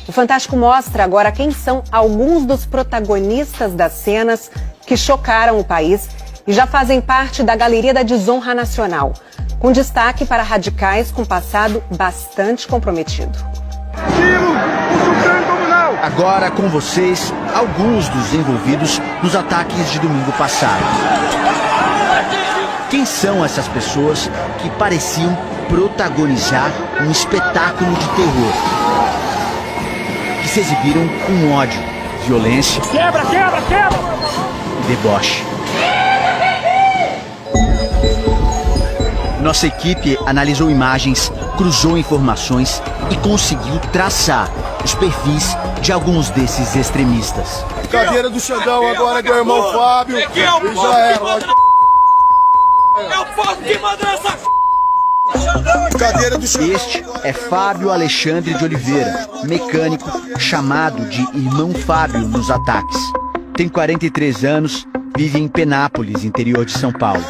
O Fantástico mostra agora quem são alguns dos protagonistas das cenas que chocaram o país e já fazem parte da Galeria da Desonra Nacional, com destaque para radicais com passado bastante comprometido. Agora com vocês, alguns dos envolvidos nos ataques de domingo passado. Quem são essas pessoas que pareciam protagonizar um espetáculo de terror? Que se exibiram com ódio, violência e deboche. Nossa equipe analisou imagens, cruzou informações e conseguiu traçar os perfis de alguns desses extremistas. Cadeira do Xandão agora é do irmão Fábio. E já era. Eu posso te mandar essa cadeira do Xandão. Este é Fábio Alexandre de Oliveira, mecânico chamado de Irmão Fábio nos ataques. Tem 43 anos, vive em Penápolis, interior de São Paulo.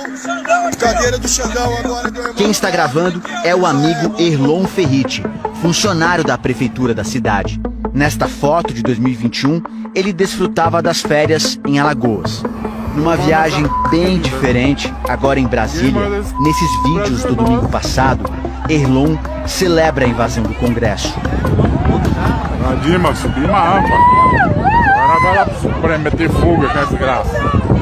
Cadeira do Xandão agora é do irmão. Quem está gravando é o amigo Erlon Ferriti, funcionário da prefeitura da cidade. Nesta foto de 2021, ele desfrutava das férias em Alagoas. Numa viagem bem diferente, agora em Brasília, nesses vídeos do domingo passado, Erlon celebra a invasão do Congresso. Dima, subir uma rampa. Agora vai lá pro Supremo meter fuga com essa graça.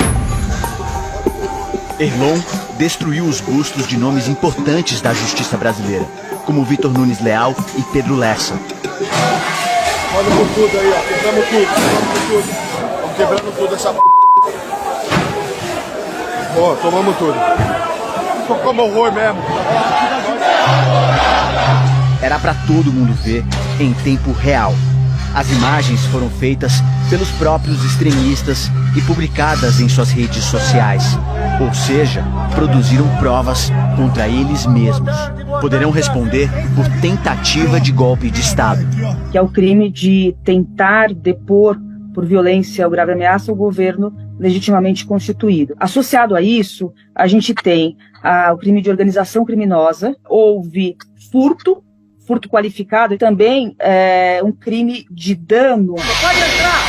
Erlon destruiu os bustos de nomes importantes da justiça brasileira, como Vitor Nunes Leal e Pedro Lessa. Olha por tudo aí, ó. Quebramos tudo. Estamos quebrando tudo essa p. Ó, tomamos tudo. Só como horror mesmo. Era para todo mundo ver em tempo real. As imagens foram feitas pelos próprios extremistas e publicadas em suas redes sociais. Ou seja, produziram provas contra eles mesmos. Poderão responder por tentativa de golpe de Estado. Que é o crime de tentar depor por violência ou grave ameaça ao governo legitimamente constituído. Associado a isso, a gente tem o crime de organização criminosa, houve furto qualificado e também um crime de dano. Pode entrar!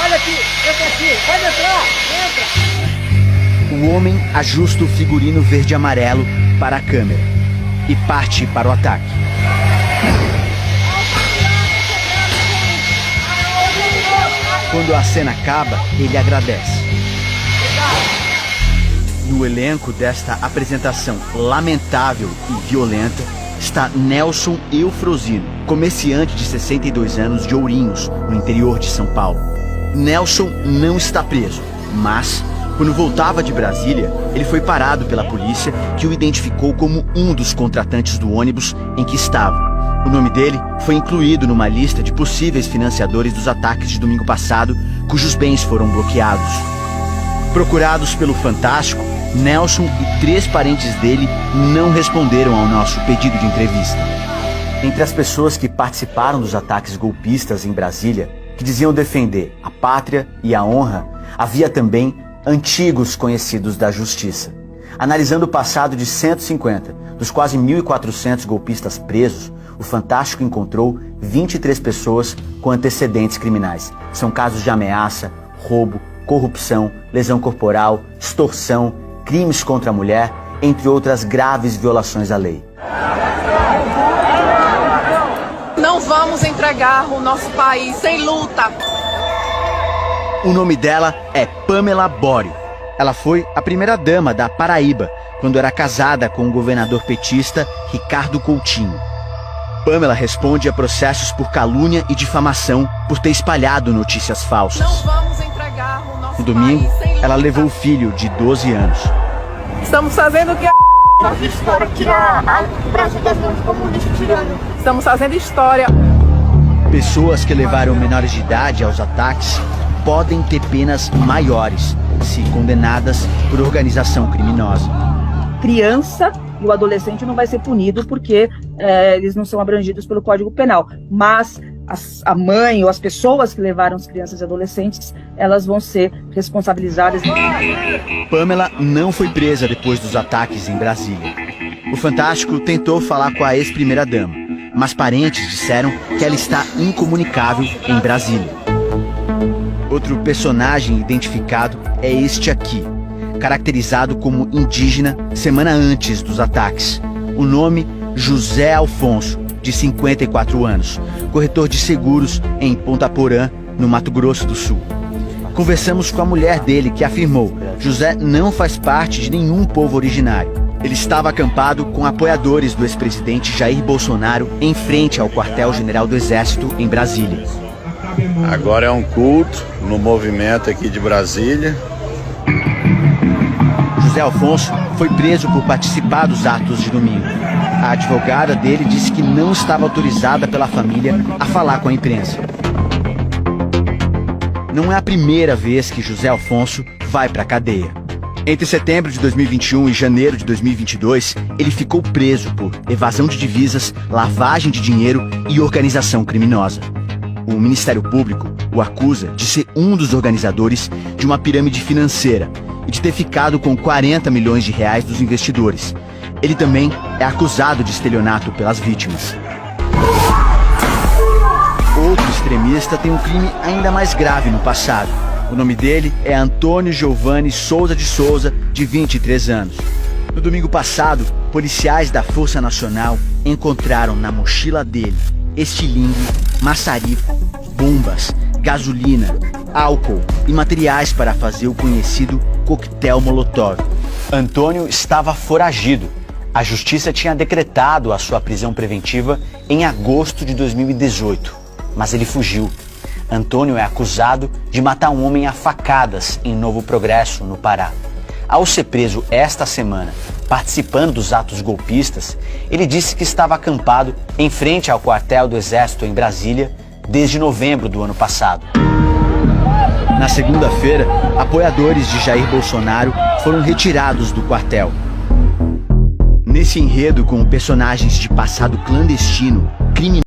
Olha aqui, entra aqui, pode entrar! Entra! O homem ajusta o figurino verde e amarelo para a câmera e parte para o ataque. Quando a cena acaba, ele agradece. No elenco desta apresentação lamentável e violenta está Nelson Eufrosino, comerciante de 62 anos de Ourinhos, no interior de São Paulo. Nelson não está preso, mas quando voltava de Brasília, ele foi parado pela polícia, que o identificou como um dos contratantes do ônibus em que estava. O nome dele foi incluído numa lista de possíveis financiadores dos ataques de domingo passado, cujos bens foram bloqueados. Procurados pelo Fantástico, Nelson e 3 parentes dele não responderam ao nosso pedido de entrevista. Entre as pessoas que participaram dos ataques golpistas em Brasília, que diziam defender a pátria e a honra, havia também antigos conhecidos da justiça. Analisando o passado de 150 dos quase 1.400 golpistas presos, o Fantástico encontrou 23 pessoas com antecedentes criminais. São casos de ameaça, roubo, corrupção, lesão corporal, extorsão, crimes contra a mulher, entre outras graves violações à lei. Não vamos entregar o nosso país sem luta. O nome dela é Pamela Bório. Ela foi a primeira-dama da Paraíba, quando era casada com o governador petista Ricardo Coutinho. Pamela responde a processos por calúnia e difamação por ter espalhado notícias falsas. Não vamos entregar o nosso No domingo, país sem luta. ela levou o filho de 12 anos. Estamos fazendo o que Nossa história, tirar o Brasil das mãos comunistas, tirando. Estamos fazendo história. Pessoas que levaram menores de idade aos ataques podem ter penas maiores, se condenadas por organização criminosa. Criança e o adolescente não vai ser punido porque eles não são abrangidos pelo Código Penal. Mas a mãe ou as pessoas que levaram as crianças e adolescentes, elas vão ser responsabilizadas. Pamela não foi presa depois dos ataques em Brasília. O Fantástico tentou falar com a ex-primeira-dama, mas parentes disseram que ela está incomunicável em Brasília. Outro personagem identificado é este aqui, caracterizado como indígena semana antes dos ataques. O nome, José Alfonso, de 54 anos, corretor de seguros em Ponta Porã, no Mato Grosso do Sul. Conversamos com a mulher dele, que afirmou: José não faz parte de nenhum povo originário. Ele estava acampado com apoiadores do ex-presidente Jair Bolsonaro em frente ao quartel-general do Exército em Brasília. Agora é um culto no movimento aqui de Brasília. José Alfonso foi preso por participar dos atos de domingo. A advogada dele disse que não estava autorizada pela família a falar com a imprensa. Não é a primeira vez que José Alfonso vai para a cadeia. Entre setembro de 2021 e janeiro de 2022, ele ficou preso por evasão de divisas, lavagem de dinheiro e organização criminosa. O Ministério Público o acusa de ser um dos organizadores de uma pirâmide financeira e de ter ficado com 40 milhões de reais dos investidores. Ele também é acusado de estelionato pelas vítimas. Outro extremista tem um crime ainda mais grave no passado. O nome dele é Antônio Giovanni Souza de Souza, de 23 anos. No domingo passado, policiais da Força Nacional encontraram na mochila dele estilingue, maçarico, bombas, gasolina, álcool e materiais para fazer o conhecido coquetel Molotov. Antônio estava foragido. A justiça tinha decretado a sua prisão preventiva em agosto de 2018, mas ele fugiu. Antônio é acusado de matar um homem a facadas em Novo Progresso, no Pará. Ao ser preso esta semana, participando dos atos golpistas, ele disse que estava acampado em frente ao quartel do Exército em Brasília desde novembro do ano passado. Na segunda-feira, apoiadores de Jair Bolsonaro foram retirados do quartel. Nesse enredo com personagens de passado clandestino, criminoso,